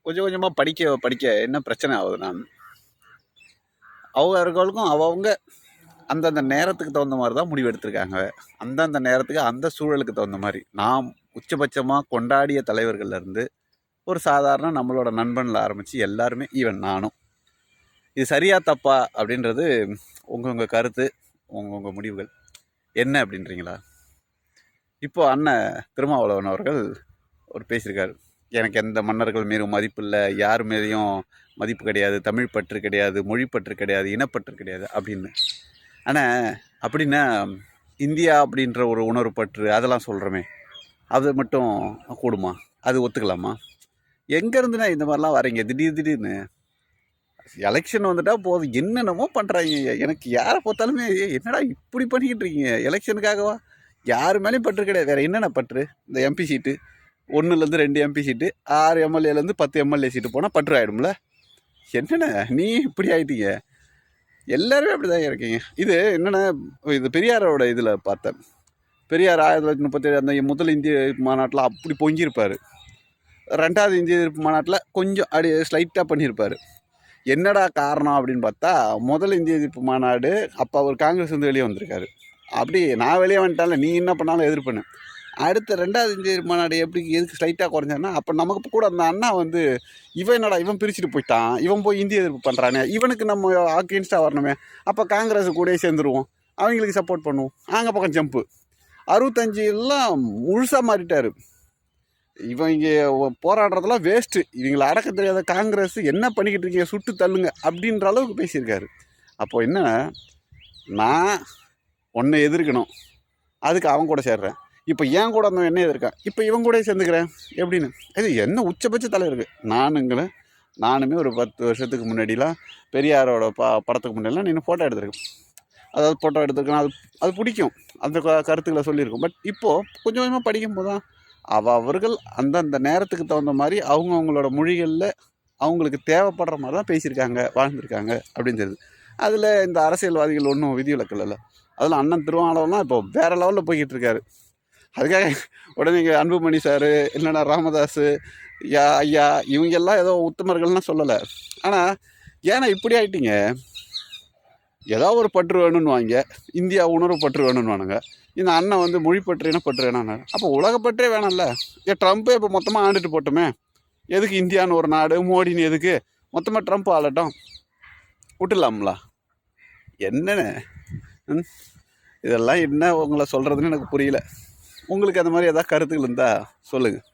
கொஞ்சம் கொஞ்சமாக படிக்க படிக்க என்ன பிரச்சனை ஆகுதுன்னா, அவர்களுக்கும் அவங்க அந்தந்த நேரத்துக்கு தகுந்த மாதிரி தான் முடிவு எடுத்திருக்காங்க. அந்தந்த நேரத்துக்கு அந்த சூழலுக்கு தகுந்த மாதிரி நாம் உச்சபட்சமாக கொண்டாடிய தலைவர்கள்லேருந்து ஒரு சாதாரண நம்மளோட நண்பனில் ஆரம்பித்து எல்லாருமே, ஈவன் நானும், இது சரியா தப்பா அப்படின்றது உங்கள் கருத்து, உங்கள் முடிவுகள் என்ன அப்படின்றீங்களா? இப்போ அண்ணன் திருமாவளவன் அவர்கள் ஒரு பேசியிருக்காரு, எனக்கு எந்த மன்னர்கள் மீதும் மதிப்பு இல்லை, யார் மீதையும் மதிப்பு கிடையாது, தமிழ் பற்று கிடையாது, மொழிப்பற்று கிடையாது, இனப்பற்று கிடையாது அப்படின்னு. ஆனால் அப்படின்னா இந்தியா அப்படின்ற ஒரு உணர்வு பற்று அதெல்லாம் சொல்கிறோமே, அது மட்டும் கூடுமா? அது ஒத்துக்கலாமா? எங்கேருந்துண்ணா இந்த மாதிரிலாம் வரீங்க திடீர்னு? எலெக்ஷன் வந்துட்டால் போதும் என்னென்னமோ பண்ணுறாங்க. எனக்கு யாரை பார்த்தாலுமே என்னடா இப்படி பண்ணிக்கிட்டு இருக்கீங்க? எலெக்ஷனுக்காகவா? யார் மேலேயும் பற்று கிடையாது. வேறு என்னென்ன பற்று? இந்த எம்பி சீட்டு 1லேருந்து 2 எம்பி சீட்டு, 6 எம்எல்ஏலேருந்து 10 எம்எல்ஏ சீட்டு போனால் பற்று ஆகிடும்ல. என்னென்ன நீ இப்படி ஆகிட்டீங்க? எல்லாருமே அப்படி தான் இருக்கீங்க. இது என்னென்னா, இது பெரியாரோட இதில் பார்த்தேன். பெரியார் 1937 அந்த முதல் இந்திய மாநாட்டில் அப்படி பொங்கியிருப்பார். 2வது இந்திய எதிர்ப்பு மாநாட்டில் கொஞ்சம் அப்படி ஸ்லைட்டாக பண்ணியிருப்பார். என்னடா காரணம் அப்படின்னு பார்த்தா, முதல் இந்திய எதிர்ப்பு மாநாடு அப்போ அவர் காங்கிரஸ் வந்து வெளியே வந்திருக்காரு. அப்படி நான் வெளியே வந்துட்டால நீ என்ன பண்ணாலும் எதிர்ப்புன்னு. அடுத்த 2வது இந்திய எதிர்ப்பு மாநாடு எதுக்கு ஸ்லைட்டாக குறைஞ்சான்னா, அப்போ நமக்கு கூட அந்த அண்ணா வந்து இவன் என்னடா இவன் பிரிச்சுட்டு போயிட்டான், இவன் போய் இந்திய எதிர்ப்பு பண்ணுறானே, இவனுக்கு நம்ம அகெயின்ஸ்டாக வரணுமே, அப்போ காங்கிரஸ் கூட சேர்ந்துருவோம், அவங்களுக்கு சப்போர்ட் பண்ணுவோம், அங்கே பக்கம் ஜம்ப்பு. 65 முழுசாக மாறிட்டார். இவன் இங்கே போராடுறதெல்லாம் வேஸ்ட்டு, இவங்களை அடக்க தெரியாத காங்கிரஸ் என்ன பண்ணிக்கிட்டு இருக்கீங்க, சுட்டு தள்ளுங்க அப்படின்ற அளவுக்கு பேசியிருக்காரு. அப்போ என்ன, நான் ஒன்றை எதிர்க்கணும், அதுக்கு அவன் கூட சேர்றேன். இப்போ ஏன் கூட அந்த என்ன எதிர்க்கான், இப்போ இவன் கூட சேர்ந்துக்கிறேன் எப்படின்னு? இது என்ன உச்சபட்ச தலைவருக்கு? நானுமே ஒரு 10 வருஷத்துக்கு முன்னாடிலாம் பெரியாரோட படத்துக்கு முன்னாடிலாம் நின்று ஃபோட்டோ எடுத்திருக்கேன். அதாவது ஃபோட்டோ எடுத்துருக்கேன், அது பிடிக்கும், அந்த கருத்துக்களை சொல்லியிருக்கோம். பட் இப்போது கொஞ்சம் கொஞ்சமாக படிக்கும் போது தான் அவர்கள் அந்தந்த நேரத்துக்கு தகுந்த மாதிரி அவங்களோட மொழிகளில் அவங்களுக்கு தேவைப்படுற மாதிரி தான் பேசியிருக்காங்க, வாழ்ந்துருக்காங்க அப்படின்றது. அதில் இந்த அரசியல்வாதிகள் ஒன்றும் விதிவிலக்கல் இல்லை. அதில் அண்ணன் திருமாவளவன்லாம் இப்போ வேறு லெவலில் போய்கிட்டு இருக்காரு. அதுக்காக உடனே இங்கே அன்புமணி சார், இல்லைன்னா ராமதாஸ் ஐயா இவங்கெல்லாம் ஏதோ உத்தமர்கள்லாம் சொல்லலை. ஆனால் ஏன்னா இப்படி ஆகிட்டீங்க, ஏதோ ஒரு பற்று வேணும்னு வாங்க, இந்தியா உணர்வு பற்று வேணும்னு வானுங்க. இந்த அண்ணன் வந்து மொழி பற்றுனா பற்று வேணான்னு. அப்போ உலகப்பற்றே வேணாம்ல. ட்ரம்ப்பே இப்போ மொத்தமாக ஆண்டுட்டு போட்டோமே, எதுக்கு இந்தியான்னு ஒரு நாடு, மோடின்னு எதுக்கு? மொத்தமாக ட்ரம்ப் ஆளட்டும், விட்டுலாம்ல. என்னென்ன இதெல்லாம் என்ன உங்களை சொல்கிறதுன்னு எனக்கு புரியல. உங்களுக்கு அந்த மாதிரி ஏதாவது கருத்துக்கள் இருந்தால் சொல்லுங்கள்.